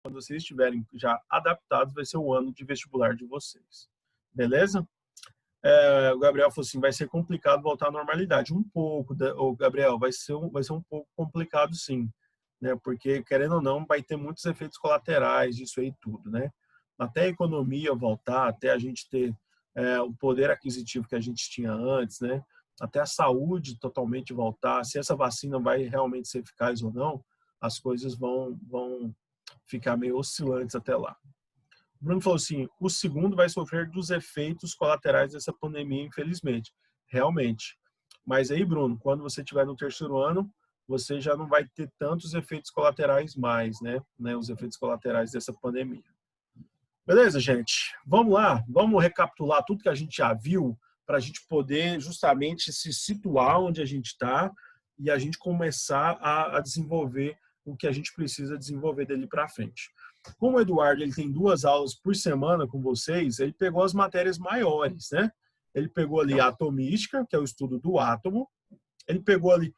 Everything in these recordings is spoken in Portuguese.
quando vocês estiverem já adaptados, vai ser o ano de vestibular de vocês. Beleza? O Gabriel falou assim, vai ser complicado voltar à normalidade. Um pouco, o Gabriel, vai ser um pouco complicado sim, né? Porque, querendo ou não, vai ter muitos efeitos colaterais disso aí tudo, né? Até a economia voltar, até a gente ter o poder aquisitivo que a gente tinha antes, né? Até a saúde totalmente voltar, se essa vacina vai realmente ser eficaz ou não, as coisas vão ficar meio oscilantes até lá. O Bruno falou assim, o segundo vai sofrer dos efeitos colaterais dessa pandemia, infelizmente. Realmente. Mas aí, Bruno, quando você estiver no terceiro ano, você já não vai ter tantos efeitos colaterais mais, né? Os efeitos colaterais dessa pandemia. Beleza, gente? Vamos lá. Vamos recapitular tudo que a gente já viu para a gente poder justamente se situar onde a gente está e a gente começar a desenvolver o que a gente precisa desenvolver dali para frente. Como o Eduardo ele tem 2 aulas por semana com vocês, ele pegou as matérias maiores, né? Ele pegou ali a atomística, que é o estudo do átomo. Ele pegou ali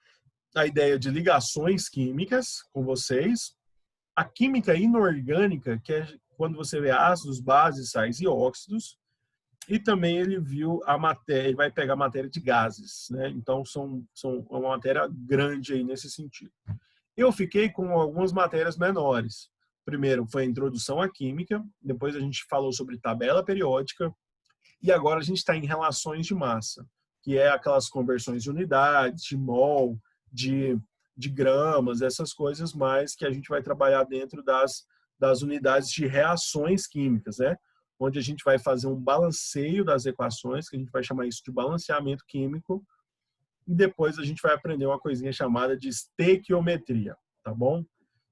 a ideia de ligações químicas com vocês. A química inorgânica, que é quando você vê ácidos, bases, sais e óxidos. E também ele viu a matéria, ele vai pegar a matéria de gases, né? Então, são uma matéria grande aí nesse sentido. Eu fiquei com algumas matérias menores. Primeiro foi a introdução à química, depois a gente falou sobre tabela periódica, e agora a gente está em relações de massa, que é aquelas conversões de unidades, de mol, de gramas, essas coisas mais que a gente vai trabalhar dentro das unidades de reações químicas, né? Onde a gente vai fazer um balanceio das equações, que a gente vai chamar isso de balanceamento químico, e depois a gente vai aprender uma coisinha chamada de estequiometria, tá bom?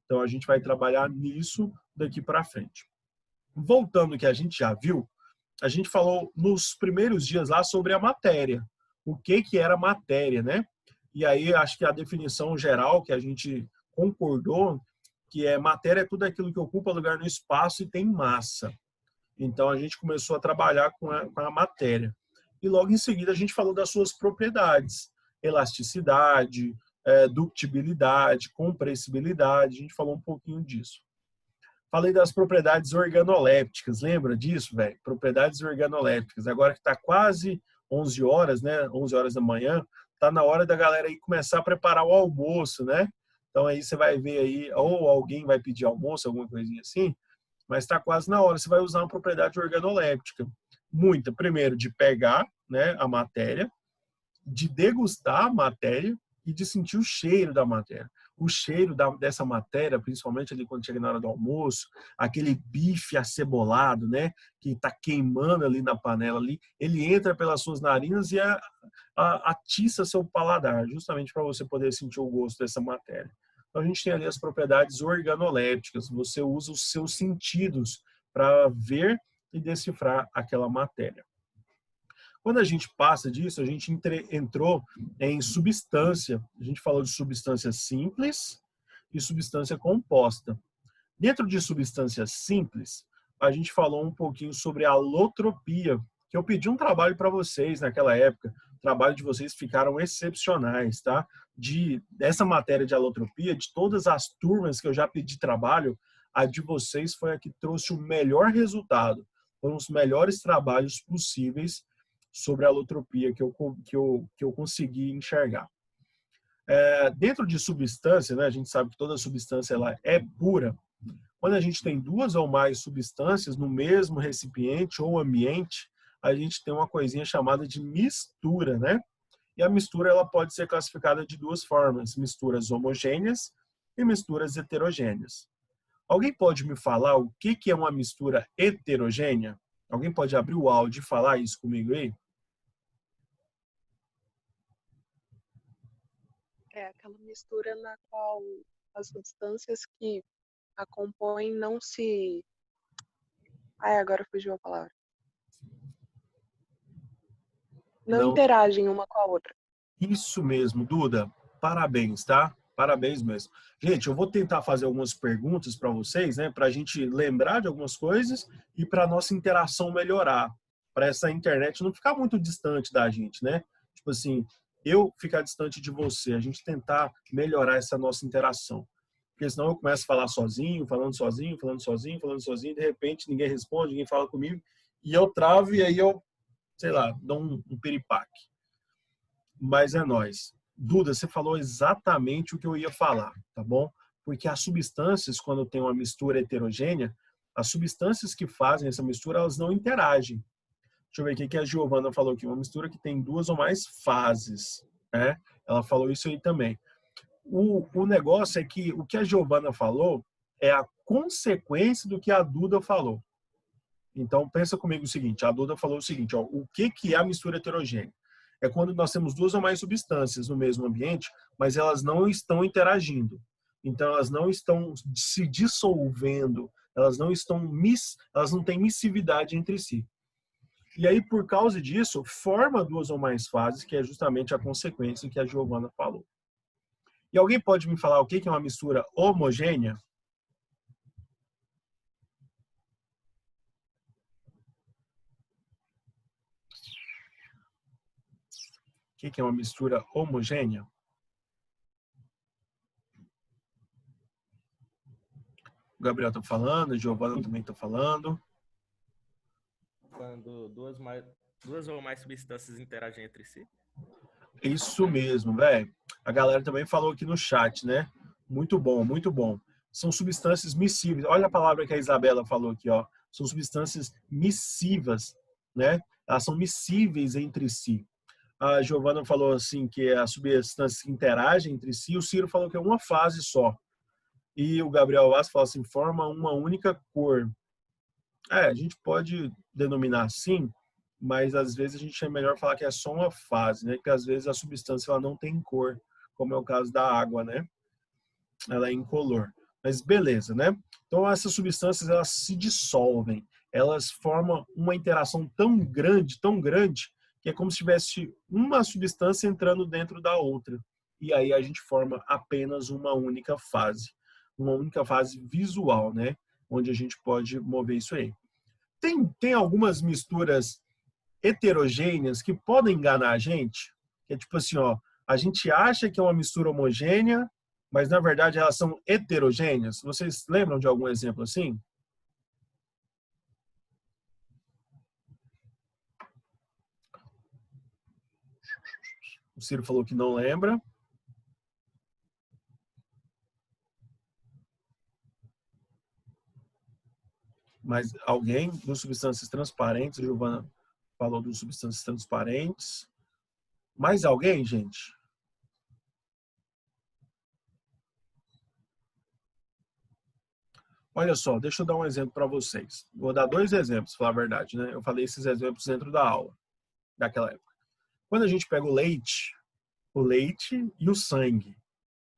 Então a gente vai trabalhar nisso daqui para frente. Voltando ao que a gente já viu, a gente falou nos primeiros dias lá sobre a matéria. O que era matéria, né? E aí acho que a definição geral que a gente concordou que matéria é tudo aquilo que ocupa lugar no espaço e tem massa. Então a gente começou a trabalhar com a matéria. E logo em seguida a gente falou das suas propriedades, elasticidade, ductibilidade, compressibilidade, a gente falou um pouquinho disso. Falei das propriedades organolépticas, lembra disso, velho? Propriedades organolépticas. Agora que está quase 11 horas, né? 11 horas da manhã, tá na hora da galera aí começar a preparar o almoço, né? Então aí você vai ver aí, ou alguém vai pedir almoço, alguma coisinha assim, mas está quase na hora. Você vai usar uma propriedade organoléptica. Muita, primeiro, de pegar, né, a matéria, de degustar a matéria e de sentir o cheiro da matéria. O cheiro dessa matéria, principalmente ali quando chega na hora do almoço, aquele bife acebolado, né, que está queimando ali na panela ali, ele entra pelas suas narinas e atiça seu paladar, justamente para você poder sentir o gosto dessa matéria. Então a gente tem ali as propriedades organolépticas, você usa os seus sentidos para ver e decifrar aquela matéria. Quando a gente passa disso, a gente entrou em substância. A gente falou de substância simples e substância composta. Dentro de substância simples, a gente falou um pouquinho sobre a alotropia, que eu pedi um trabalho para vocês naquela época. O trabalho de vocês ficaram excepcionais, tá? Dessa matéria de alotropia, de todas as turmas que eu já pedi trabalho, a de vocês foi a que trouxe o melhor resultado. Foram os melhores trabalhos possíveis sobre a alotropia que eu consegui enxergar. Dentro de substância, né, a gente sabe que toda substância ela é pura. Quando a gente tem 2 ou mais substâncias no mesmo recipiente ou ambiente, a gente tem uma coisinha chamada de mistura, né? E a mistura ela pode ser classificada de 2 formas: misturas homogêneas e misturas heterogêneas. Alguém pode me falar o que é uma mistura heterogênea? Alguém pode abrir o áudio e falar isso comigo aí? É aquela mistura na qual as substâncias que a compõem não se... Ai, agora fugiu a palavra. Não Não. interagem uma com a outra. Isso mesmo, Duda. Parabéns, tá? Parabéns mesmo. Gente, eu vou tentar fazer algumas perguntas para vocês, né? Para a gente lembrar de algumas coisas e para a nossa interação melhorar. Para essa internet não ficar muito distante da gente, né? Tipo assim, eu ficar distante de você, a gente tentar melhorar essa nossa interação. porque senão eu começo a falar sozinho, falando sozinho, e de repente ninguém responde, ninguém fala comigo, e eu travo e aí eu, sei lá, dou um piripaque. Mas é nóis. Duda, você falou exatamente o que eu ia falar, tá bom? Porque as substâncias, quando tem uma mistura heterogênea, as substâncias que fazem essa mistura, elas não interagem. Deixa eu ver o que a Giovana falou aqui. Uma mistura que tem 2 ou mais fases, né? Ela falou isso aí também. O negócio é que o que a Giovana falou é a consequência do que a Duda falou. Então, pensa comigo o seguinte. A Duda falou o seguinte, ó, o que é a mistura heterogênea? É quando nós temos 2 ou mais substâncias no mesmo ambiente, mas elas não estão interagindo. Então, elas não estão se dissolvendo, elas não têm miscividade entre si. E aí, por causa disso, forma 2 ou mais fases, que é justamente a consequência que a Giovana falou. E alguém pode me falar o que é uma mistura homogênea? O que é uma mistura homogênea? O Gabriel está falando, a Giovana também está falando. Quando duas ou mais substâncias interagem entre si. Isso mesmo, velho. A galera também falou aqui no chat, né? Muito bom, muito bom. São substâncias miscíveis. Olha a palavra que a Isabela falou aqui, ó. São substâncias miscivas, né? Elas são miscíveis entre si. A Giovana falou assim que as substâncias que interagem entre si. O Ciro falou que é uma fase só. E o Gabriel Vaz falou assim, forma uma única cor. A gente pode denominar assim, mas às vezes a gente é melhor falar que é só uma fase, né? Que às vezes a substância ela não tem cor, como é o caso da água, né? Ela é incolor. Mas beleza, né? Então essas substâncias elas se dissolvem, elas formam uma interação tão grande, que é como se tivesse uma substância entrando dentro da outra. E aí a gente forma apenas uma única fase visual, né? Onde a gente pode mover isso aí. Tem algumas misturas heterogêneas que podem enganar a gente, que é tipo assim, ó, a gente acha que é uma mistura homogênea, mas na verdade elas são heterogêneas. Vocês lembram de algum exemplo assim? O Ciro falou que não lembra. Mas alguém dos substâncias transparentes, a Giovana falou dos substâncias transparentes. Mais alguém, gente? Olha só, deixa eu dar um exemplo para vocês. Vou dar 2 exemplos, para falar a verdade, né? Eu falei esses exemplos dentro da aula, daquela época. Quando a gente pega o leite e o sangue,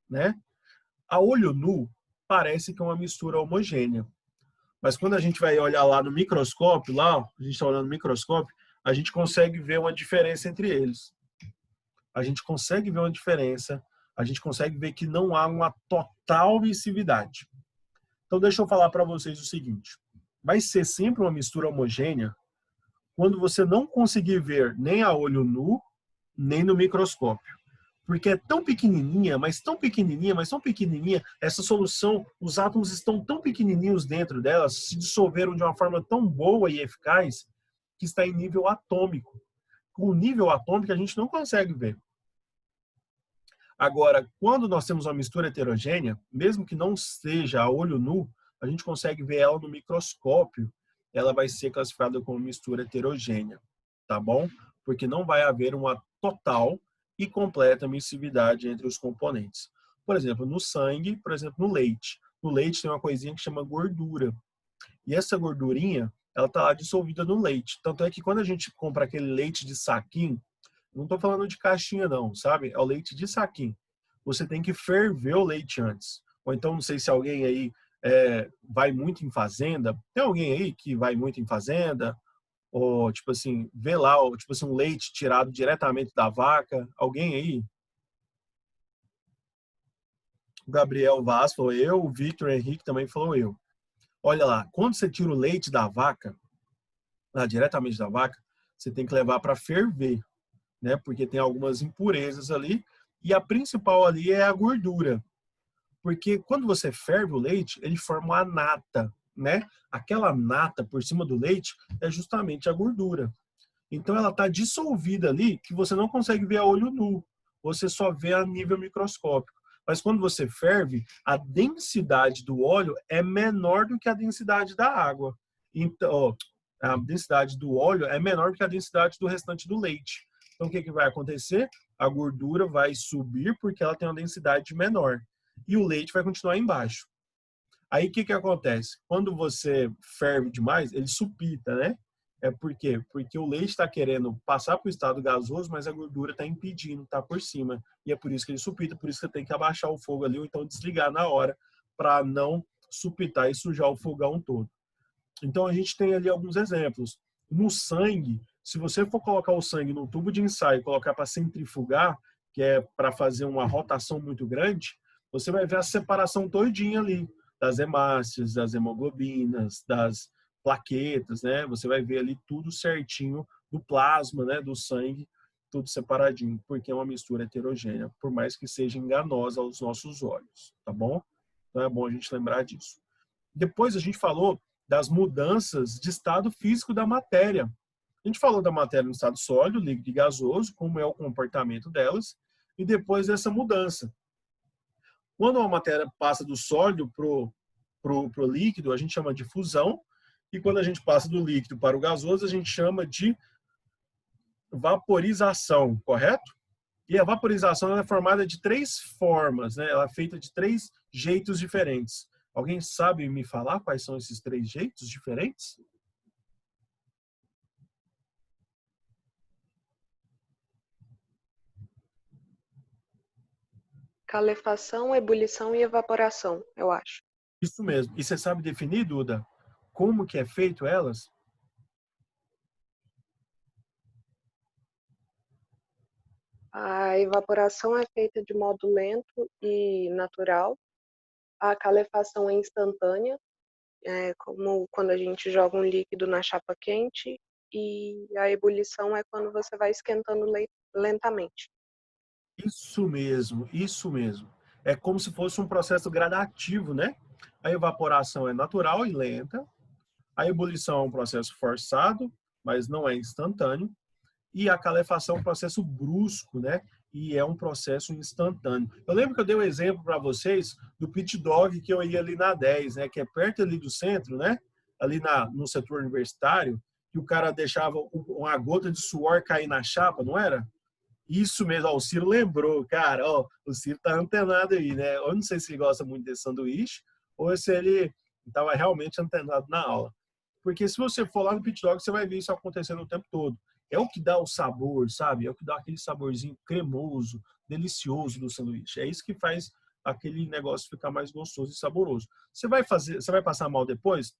né? A olho nu, parece que é uma mistura homogênea. Mas quando a gente vai olhar lá no microscópio, a gente está olhando no microscópio, a gente consegue ver uma diferença entre eles. A gente consegue ver uma diferença, a gente consegue ver que não há uma total miscividade. Então, deixa eu falar para vocês o seguinte. Vai ser sempre uma mistura homogênea quando você não conseguir ver nem a olho nu, nem no microscópio. Porque é tão pequenininha, mas tão pequenininha, mas tão pequenininha, essa solução, os átomos estão tão pequenininhos dentro dela, se dissolveram de uma forma tão boa e eficaz, que está em nível atômico. Com o nível atômico, a gente não consegue ver. Agora, quando nós temos uma mistura heterogênea, mesmo que não seja a olho nu, a gente consegue ver ela no microscópio, ela vai ser classificada como mistura heterogênea, tá bom? Porque não vai haver uma total e completa miscividade entre os componentes. Por exemplo, no sangue, por exemplo, no leite. No leite tem uma coisinha que chama gordura. E essa gordurinha, ela está lá dissolvida no leite. Tanto é que quando a gente compra aquele leite de saquinho, não estou falando de caixinha não, sabe? É o leite de saquinho. Você tem que ferver o leite antes. Ou então, não sei se alguém aí vai muito em fazenda. Tem alguém aí que vai muito em fazenda? Ou, tipo assim, vê lá, tipo assim, um leite tirado diretamente da vaca. Alguém aí? O Gabriel Vaz falou eu, o Victor Henrique também falou eu. Olha lá, quando você tira o leite da vaca, diretamente da vaca, você tem que levar para ferver, né? Porque tem algumas impurezas ali e a principal ali é a gordura. Porque quando você ferve o leite, ele forma uma nata, né? Aquela nata por cima do leite é justamente a gordura. Então ela está dissolvida ali que você não consegue ver a olho nu. Você só vê a nível microscópico. Mas quando você ferve, a densidade do óleo é menor do que a densidade da água. Então, a densidade do óleo é menor do que a densidade do restante do leite. Então o que vai acontecer? A gordura vai subir porque ela tem uma densidade menor. E o leite vai continuar embaixo. Aí o que acontece? Quando você ferve demais, ele supita, né? Por quê? Porque o leite está querendo passar para o estado gasoso, mas a gordura está impedindo, está por cima. E é por isso que ele supita, por isso que você tem que abaixar o fogo ali ou então desligar na hora para não supitar e sujar o fogão todo. Então a gente tem ali alguns exemplos. No sangue, se você for colocar o sangue num tubo de ensaio e colocar para centrifugar, que é para fazer uma rotação muito grande, você vai ver a separação todinha ali das hemácias, das hemoglobinas, das plaquetas, né? Você vai ver ali tudo certinho do plasma, né? Do sangue, tudo separadinho, porque é uma mistura heterogênea, por mais que seja enganosa aos nossos olhos, tá bom? Então é bom a gente lembrar disso. Depois a gente falou das mudanças de estado físico da matéria. A gente falou da matéria no estado sólido, líquido e gasoso, como é o comportamento delas, e depois dessa mudança. Quando a matéria passa do sólido pro líquido, a gente chama de fusão, e quando a gente passa do líquido para o gasoso, a gente chama de vaporização, correto? E a vaporização ela é formada de 3 formas, né? Ela é feita de 3 jeitos diferentes. Alguém sabe me falar quais são esses 3 jeitos diferentes? Calefação, ebulição e evaporação, eu acho. Isso mesmo. E você sabe definir, Duda, como que é feito elas? A evaporação é feita de modo lento e natural. A calefação é instantânea, como quando a gente joga um líquido na chapa quente. E a ebulição é quando você vai esquentando lentamente. Isso mesmo, isso mesmo. É como se fosse um processo gradativo, né? A evaporação é natural e lenta. A ebulição é um processo forçado, mas não é instantâneo. E a calefação é um processo brusco, né? E é um processo instantâneo. Eu lembro que eu dei um exemplo para vocês do pit dog que eu ia ali na 10, né? Que é perto ali do centro, né? Ali no setor universitário, que o cara deixava uma gota de suor cair na chapa, não era? Isso mesmo, ó, o Ciro lembrou, cara, ó, o Ciro tá antenado aí, né? Eu não sei se ele gosta muito desse sanduíche ou se ele estava realmente antenado na aula. Porque se você for lá no pit dog, você vai ver isso acontecendo o tempo todo. É o que dá o sabor, sabe? É o que dá aquele saborzinho cremoso, delicioso do sanduíche. É isso que faz aquele negócio ficar mais gostoso e saboroso. Você vai passar mal depois?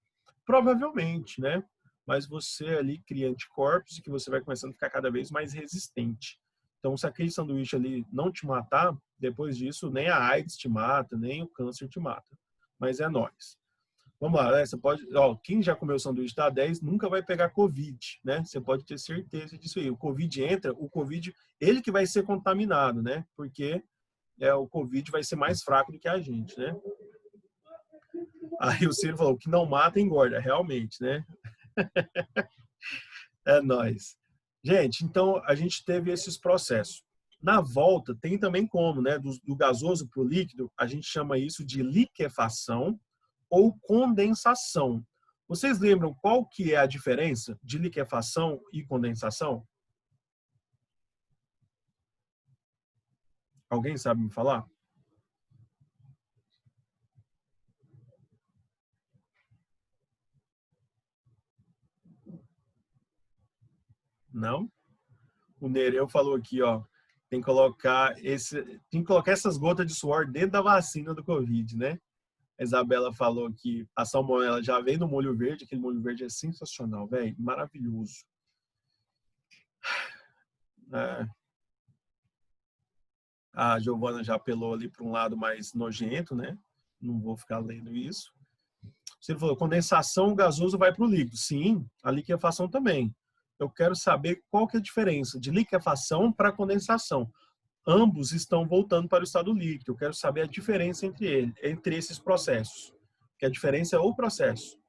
Provavelmente, né? Mas você ali cria anticorpos e que você vai começando a ficar cada vez mais resistente. Então, se aquele sanduíche ali não te matar, depois disso, nem a AIDS te mata, nem o câncer te mata. Mas é nóis. Vamos lá, né? Você pode, ó, quem já comeu sanduíche da 10 nunca vai pegar Covid, né? Você pode ter certeza disso aí. O Covid entra, o Covid, ele que vai ser contaminado, né? Porque o Covid vai ser mais fraco do que a gente, né? Aí o Ciro falou, que não mata, engorda, realmente, né? É nóis. Gente, então a gente teve esses processos. Na volta, tem também como, né? Do gasoso para o líquido, a gente chama isso de liquefação ou condensação. Vocês lembram qual que é a diferença de liquefação e condensação? Alguém sabe me falar? Não? O Nereu falou aqui, ó, tem que colocar essas gotas de suor dentro da vacina do Covid, né? A Isabela falou que a salmonela já vem no molho verde, aquele molho verde é sensacional, velho, maravilhoso. É. A Giovana já apelou ali para um lado mais nojento, né? Não vou ficar lendo isso. Você falou, condensação, o gasoso vai para o líquido. Sim, a liquefação também. Eu quero saber qual que é a diferença de liquefação para condensação. ambos estão voltando para o estado líquido. Eu quero saber a diferença entre esses processos. Que a diferença é o processo.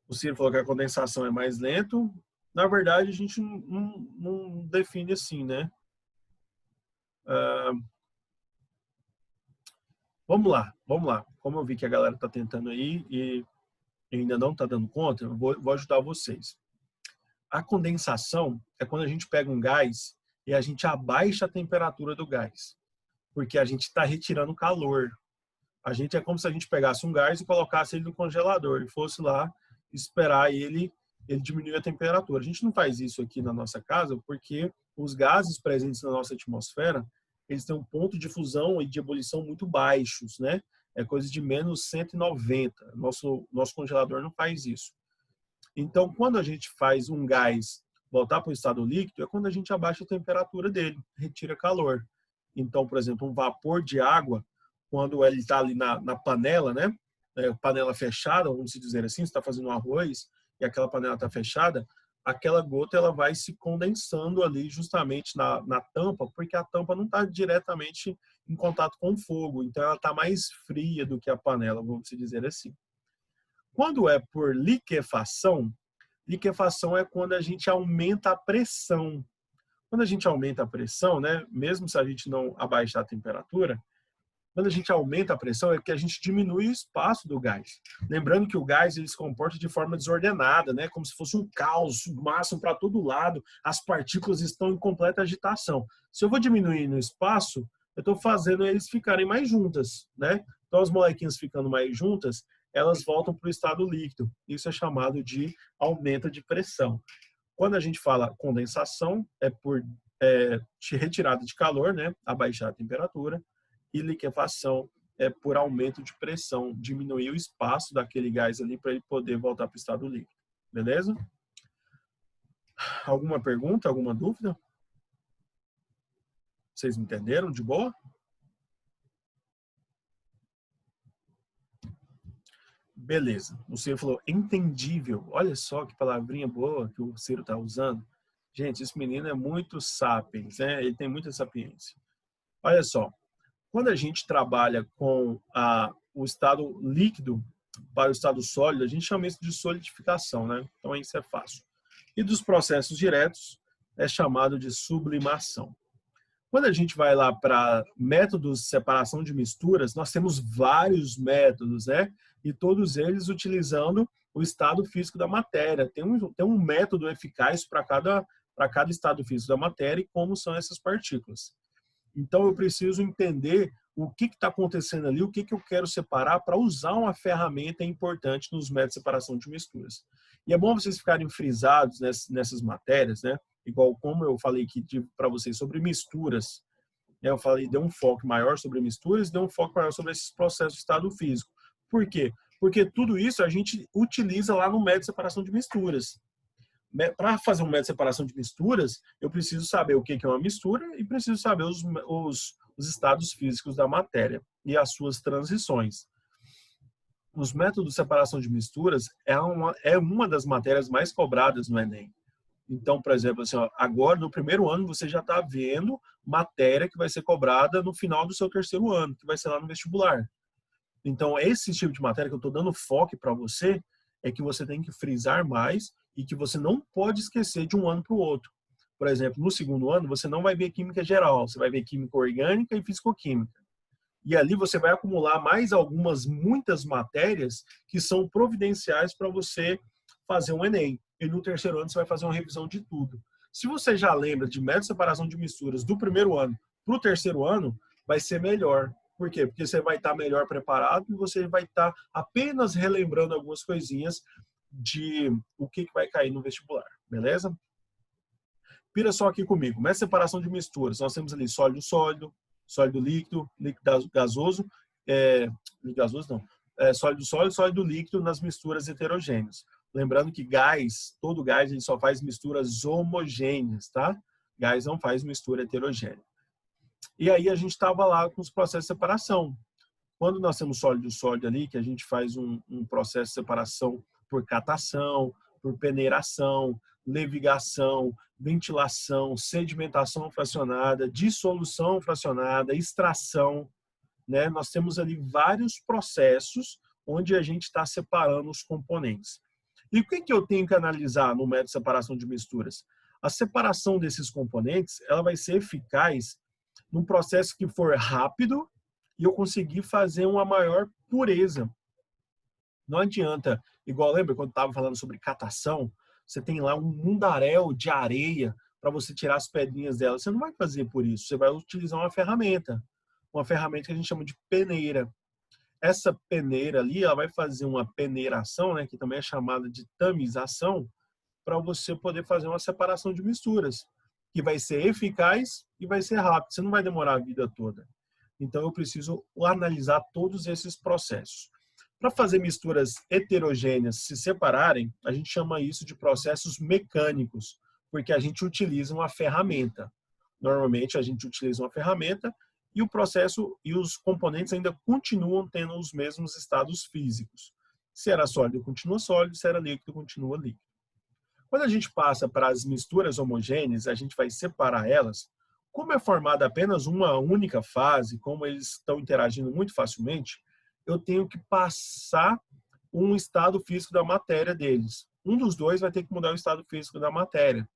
O Ciro falou que a condensação é mais lento. Na verdade, a gente não define assim, né? Vamos lá. Como eu vi que a galera está tentando aí e ainda não está dando conta, eu vou ajudar vocês. A condensação é quando a gente pega um gás e a gente abaixa a temperatura do gás, porque a gente está retirando calor. É como se a gente pegasse um gás e colocasse ele no congelador e fosse lá esperar ele diminuir a temperatura. A gente não faz isso aqui na nossa casa porque os gases presentes na nossa atmosfera, eles têm um ponto de fusão e de ebulição muito baixos, né? É coisa de menos 190. Nosso congelador não faz isso. Então, quando a gente faz um gás voltar para o estado líquido, é quando a gente abaixa a temperatura dele, retira calor. Então, por exemplo, um vapor de água, quando ele está ali na panela, né? Panela fechada, vamos dizer assim, você está fazendo um arroz e aquela panela está fechada, aquela gota ela vai se condensando ali justamente na tampa, porque a tampa não está diretamente em contato com o fogo, então ela está mais fria do que a panela, vamos dizer assim. Quando é por liquefação é quando a gente aumenta a pressão. Quando a gente aumenta a pressão, né, mesmo se a gente não abaixar a temperatura, quando a gente aumenta a pressão é que a gente diminui o espaço do gás. Lembrando que o gás ele se comporta de forma desordenada, né? Como se fosse um caos, massa para todo lado, as partículas estão em completa agitação. Se eu vou diminuir no espaço, eu estou fazendo eles ficarem mais juntas, né? Então as molequinhas ficando mais juntas, elas voltam para o estado líquido. Isso é chamado de aumento de pressão. Quando a gente fala condensação, é por retirada de calor, né? Abaixar a temperatura. E liquefação é por aumento de pressão, diminuir o espaço daquele gás ali para ele poder voltar para o estado líquido. Beleza? Alguma pergunta, alguma dúvida? Vocês entenderam de boa? Beleza. O Ciro falou entendível. Olha só que palavrinha boa que o Ciro está usando. Gente, esse menino é muito sapiens, né? Ele tem muita sapiência. Olha só. Quando a gente trabalha com o estado líquido para o estado sólido, a gente chama isso de solidificação, né? Então, isso é fácil. E dos processos diretos, é chamado de sublimação. Quando a gente vai lá para métodos de separação de misturas, nós temos vários métodos, né? E todos eles utilizando o estado físico da matéria. Tem um método eficaz para cada estado físico da matéria e como são essas partículas. Então, eu preciso entender o que está acontecendo ali, o que eu quero separar para usar uma ferramenta importante nos métodos de separação de misturas. E é bom vocês ficarem frisados nessas matérias, né? Igual como eu falei aqui para vocês sobre misturas. Eu falei, dei um foco maior sobre misturas, dei um foco maior sobre esses processos de estado físico. Por quê? Porque tudo isso a gente utiliza lá no método de separação de misturas. Para fazer um método de separação de misturas, eu preciso saber o que é uma mistura e preciso saber os estados físicos da matéria e as suas transições. Os métodos de separação de misturas é uma das matérias mais cobradas no Enem. Então, por exemplo, assim, agora no primeiro ano você já está vendo matéria que vai ser cobrada no final do seu terceiro ano, que vai ser lá no vestibular. Então, esse tipo de matéria que eu estou dando foco para você é que você tem que frisar mais e que você não pode esquecer de um ano para o outro. Por exemplo, no segundo ano, você não vai ver química geral, você vai ver química orgânica e fisicoquímica. E ali você vai acumular mais muitas matérias que são providenciais para você fazer um Enem. E no terceiro ano você vai fazer uma revisão de tudo. Se você já lembra de método de separação de misturas do primeiro ano para o terceiro ano, vai ser melhor. Por quê? Porque você vai estar melhor preparado e você vai estar apenas relembrando algumas coisinhas de o que vai cair no vestibular. Beleza? Pira só aqui comigo. Método de separação de misturas. Nós temos ali sólido-sólido, sólido-líquido, líquido-gasoso, sólido-sólido, sólido-líquido nas misturas heterogêneas. Lembrando que todo gás, ele só faz misturas homogêneas, tá? Gás não faz mistura heterogênea. E aí a gente estava lá com os processos de separação. Quando nós temos sólido-sólido ali, que a gente faz um processo de separação por catação, por peneiração, levigação, ventilação, sedimentação fracionada, dissolução fracionada, extração, né? Nós temos ali vários processos onde a gente está separando os componentes. E o que eu tenho que analisar no método de separação de misturas? A separação desses componentes, ela vai ser eficaz num processo que for rápido e eu conseguir fazer uma maior pureza. Não adianta, igual lembra quando estava falando sobre catação, você tem lá um mundaréu de areia para você tirar as pedrinhas dela. Você não vai fazer por isso, você vai utilizar uma ferramenta que a gente chama de peneira. Essa peneira ali, ela vai fazer uma peneiração, né, que também é chamada de tamização, para você poder fazer uma separação de misturas, que vai ser eficaz e vai ser rápido. Você não vai demorar a vida toda. Então, eu preciso analisar todos esses processos. Para fazer misturas heterogêneas se separarem, a gente chama isso de processos mecânicos, porque a gente utiliza uma ferramenta. Normalmente, a gente utiliza uma ferramenta e o processo e os componentes ainda continuam tendo os mesmos estados físicos. Se era sólido, continua sólido. Se era líquido, continua líquido. Quando a gente passa para as misturas homogêneas, a gente vai separar elas. Como é formada apenas uma única fase, como eles estão interagindo muito facilmente, eu tenho que passar um estado físico da matéria deles. Um dos dois vai ter que mudar o estado físico da matéria.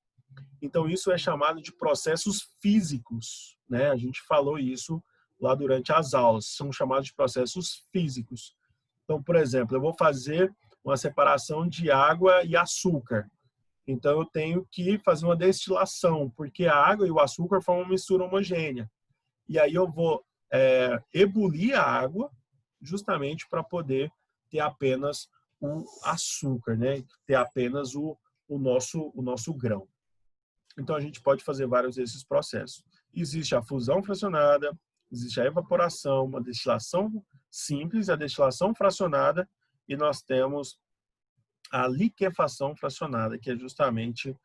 Então, isso é chamado de processos físicos, né? A gente falou isso lá durante as aulas. São chamados de processos físicos. Então, por exemplo, eu vou fazer uma separação de água e açúcar. Então, eu tenho que fazer uma destilação, porque a água e o açúcar formam uma mistura homogênea. E aí eu vou ebulir a água justamente para poder ter apenas o açúcar, né? Ter apenas o nosso grão. Então, a gente pode fazer vários desses processos. Existe a fusão fracionada, existe a evaporação, uma destilação simples, a destilação fracionada, e nós temos a liquefação fracionada, que é justamente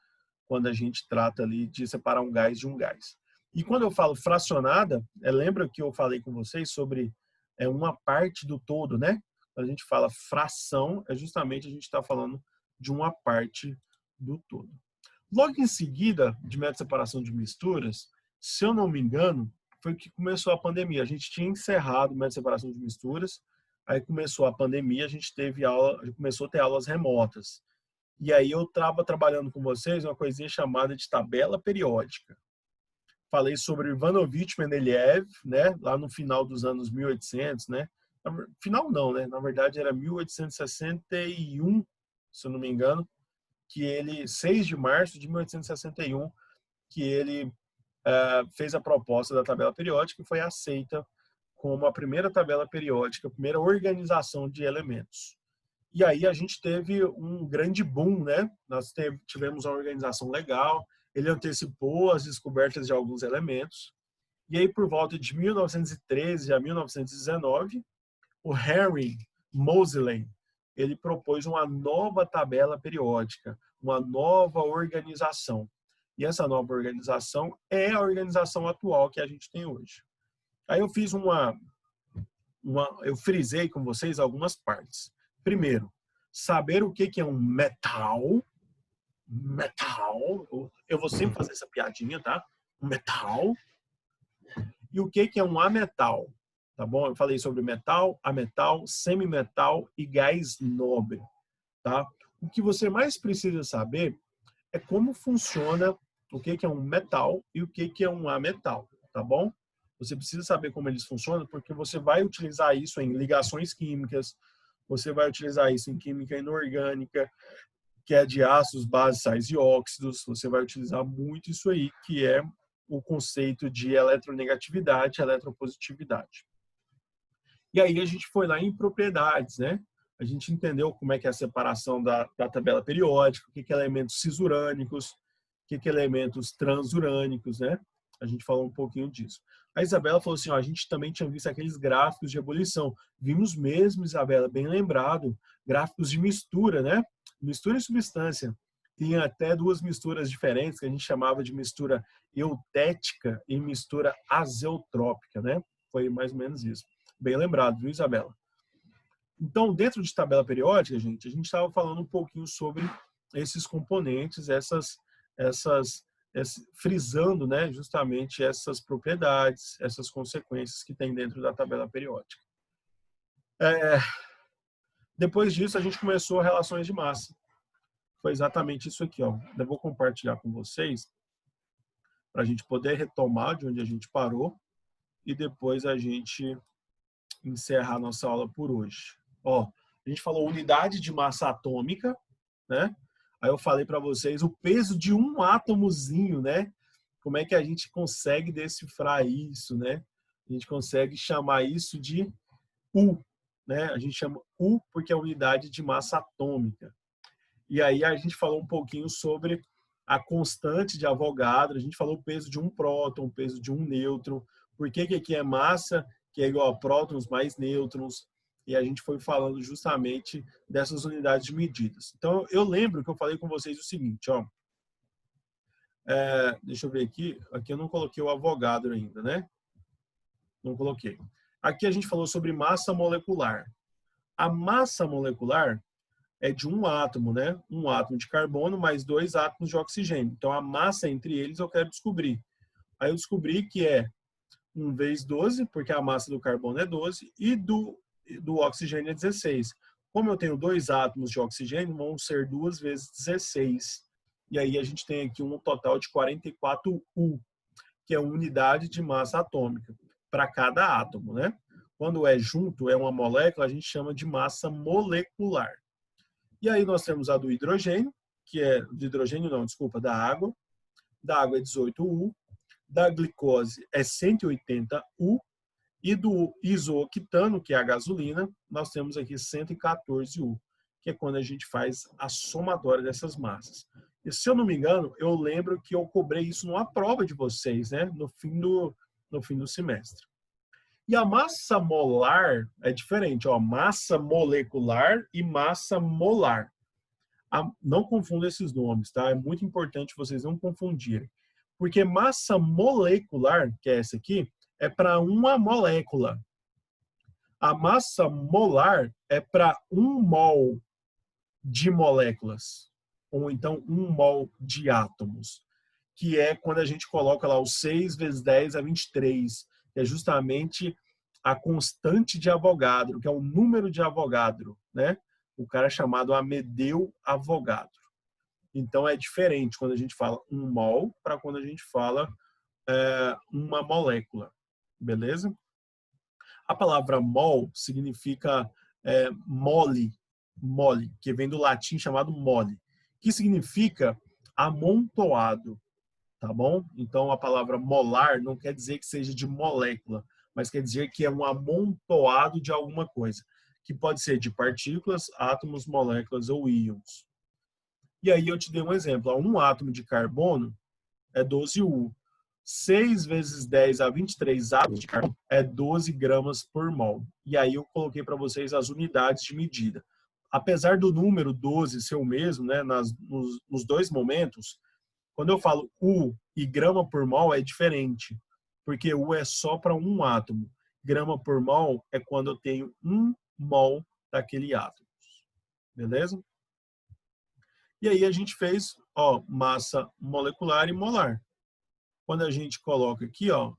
quando a gente trata ali de separar um gás de um gás. E quando eu falo fracionada, lembra que eu falei com vocês sobre uma parte do todo, né? Quando a gente fala fração, justamente a gente está falando de uma parte do todo. Logo em seguida, de método de separação de misturas, se eu não me engano, foi que começou a pandemia. A gente tinha encerrado o método de separação de misturas, aí começou a pandemia, a gente começou a ter aulas remotas. E aí eu estava trabalhando com vocês uma coisinha chamada de tabela periódica. Falei sobre Ivanovich Mendeleev, né, lá no final dos anos 1800, né? Final não, né? Na verdade era 1861, se eu não me engano, que ele, 6 de março de 1861, que ele fez a proposta da tabela periódica e foi aceita como a primeira tabela periódica, a primeira organização de elementos. E aí a gente teve um grande boom, né? Nós tivemos uma organização legal, ele antecipou as descobertas de alguns elementos. E aí, por volta de 1913 a 1919, o Henry Moseley, ele propôs uma nova tabela periódica, uma nova organização. E essa nova organização é a organização atual que a gente tem hoje. Aí eu fiz eu frisei com vocês algumas partes. Primeiro, saber o que é um metal. Metal. Eu vou sempre fazer essa piadinha, tá? Metal. E o que é um ametal. Tá bom? Eu falei sobre metal, ametal, semimetal e gás nobre, tá? O que você mais precisa saber é como funciona o que é um metal e o que é um ametal, tá bom? Você precisa saber como eles funcionam, porque você vai utilizar isso em ligações químicas, você vai utilizar isso em química inorgânica, que é de ácidos, bases, sais e óxidos. Você vai utilizar muito isso aí, que é o conceito de eletronegatividade e eletropositividade. E aí a gente foi lá em propriedades, né? A gente entendeu como é que é a separação da tabela periódica, o que é elementos cisurânicos, o que é elementos transurânicos, né? A gente falou um pouquinho disso. A Isabela falou assim, ó, a gente também tinha visto aqueles gráficos de ebulição. Vimos mesmo, Isabela, bem lembrado, gráficos de mistura, né? Mistura e substância. Tem até duas misturas diferentes, que a gente chamava de mistura eutética e mistura azeotrópica, né? Foi mais ou menos isso. Bem lembrado, viu, Isabela? Então, dentro de tabela periódica, gente, a gente estava falando um pouquinho sobre esses componentes, frisando, né, justamente essas propriedades, essas consequências que tem dentro da tabela periódica. Depois disso, a gente começou relações de massa. Foi exatamente isso aqui, ó. Eu vou compartilhar com vocês para a gente poder retomar de onde a gente parou e depois a gente encerrar a nossa aula por hoje. Ó, a gente falou unidade de massa atômica, né? Aí eu falei para vocês o peso de um átomozinho, né? Como é que a gente consegue decifrar isso, né? A gente consegue chamar isso de U, né? A gente chama U porque é a unidade de massa atômica. E aí a gente falou um pouquinho sobre a constante de Avogadro, a gente falou o peso de um próton, o peso de um nêutron, por que aqui é massa, que é igual a prótons mais nêutrons, e a gente foi falando justamente dessas unidades de medidas. Então, eu lembro que eu falei com vocês o seguinte, ó, deixa eu ver aqui eu não coloquei o Avogadro ainda, né? Não coloquei. Aqui a gente falou sobre massa molecular. A massa molecular é de um átomo, né? Um átomo de carbono mais 2 átomos de oxigênio. Então, a massa entre eles eu quero descobrir. Aí eu descobri que é 1 vezes 12, porque a massa do carbono é 12, e do oxigênio é 16. Como eu tenho 2 átomos de oxigênio, vão ser 2 vezes 16. E aí a gente tem aqui um total de 44 U, que é a unidade de massa atômica, para cada átomo, né? Quando é junto, é uma molécula, a gente chama de massa molecular. E aí nós temos a do hidrogênio, que é do hidrogênio não, desculpa, da água. Da água é 18 U, da glicose é 180 U e do isooctano, que é a gasolina, nós temos aqui 114 U, que é quando a gente faz a somatória dessas massas. E se eu não me engano, eu lembro que eu cobrei isso numa prova de vocês, né, no fim do semestre. E a massa molar é diferente, ó, massa molecular e massa molar. Não confunda esses nomes, tá? É muito importante vocês não confundirem. Porque massa molecular, que é essa aqui, é para uma molécula. A massa molar é para 1 mol de moléculas. Ou então 1 mol de átomos. Que é quando a gente coloca lá o 6 vezes 10 a 23, que é justamente a constante de Avogadro, que é o número de Avogadro, né? O cara é chamado Amedeo Avogadro. Então, é diferente quando a gente fala 1 mol para quando a gente fala uma molécula, beleza? A palavra mol significa mole, que vem do latim chamado mole, que significa amontoado, tá bom? Então, a palavra molar não quer dizer que seja de molécula, mas quer dizer que é um amontoado de alguma coisa, que pode ser de partículas, átomos, moléculas ou íons. E aí eu te dei um exemplo. Um átomo de carbono é 12 U. 6 vezes 10 a 23 átomos de carbono é 12 gramas por mol. E aí eu coloquei para vocês as unidades de medida. Apesar do número 12 ser o mesmo, né, nos dois momentos, quando eu falo U e grama por mol é diferente. Porque U é só para um átomo. Grama por mol é quando eu tenho 1 mol daquele átomo. Beleza? E aí a gente fez, ó, massa molecular e molar. Quando a gente coloca aqui, ó,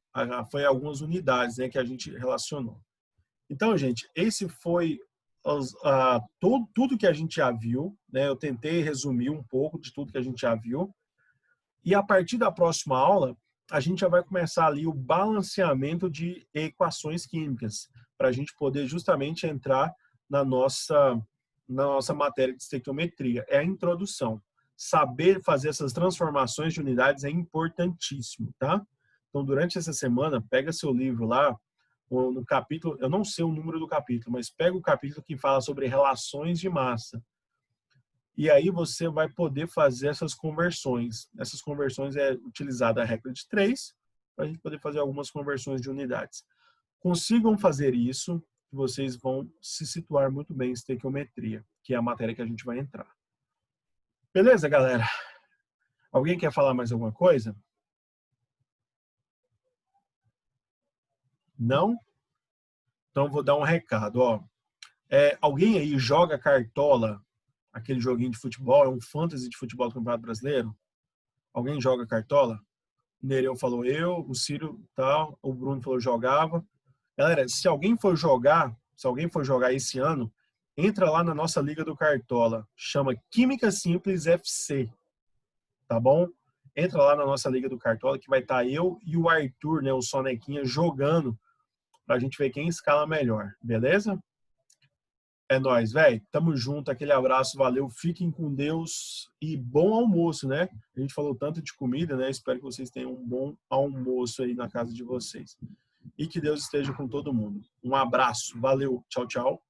foi algumas unidades, né, que a gente relacionou. Então, gente, esse foi tudo que a gente já viu, né? Eu tentei resumir um pouco de tudo que a gente já viu. E a partir da próxima aula, a gente já vai começar ali o balanceamento de equações químicas, para a gente poder justamente entrar na nossa matéria de estequiometria. É a introdução. Saber fazer essas transformações de unidades é importantíssimo, tá? Então, durante essa semana, pega seu livro lá, no capítulo, eu não sei o número do capítulo, mas pega o capítulo que fala sobre relações de massa. E aí você vai poder fazer essas conversões. Essas conversões é utilizada a regra de 3, para a gente poder fazer algumas conversões de unidades. Consigam fazer isso, vocês vão se situar muito bem em estequiometria, que é a matéria que a gente vai entrar. Beleza, galera? Alguém quer falar mais alguma coisa? Não? Então, vou dar um recado, ó. Alguém aí joga Cartola, aquele joguinho de futebol, é um fantasy de futebol do Campeonato Brasileiro? Alguém joga Cartola? O Nereu falou eu, o Ciro tal, o Bruno falou jogava. Galera, se alguém for jogar esse ano, entra lá na nossa Liga do Cartola, chama Química Simples FC, tá bom? Entra lá na nossa Liga do Cartola que vai estar eu e o Arthur, né, o Sonequinha, jogando pra gente ver quem escala melhor, beleza? É nóis, velho. Tamo junto, aquele abraço, valeu, fiquem com Deus e bom almoço, né? A gente falou tanto de comida, né? Espero que vocês tenham um bom almoço aí na casa de vocês. E que Deus esteja com todo mundo. Um abraço, valeu, tchau, tchau.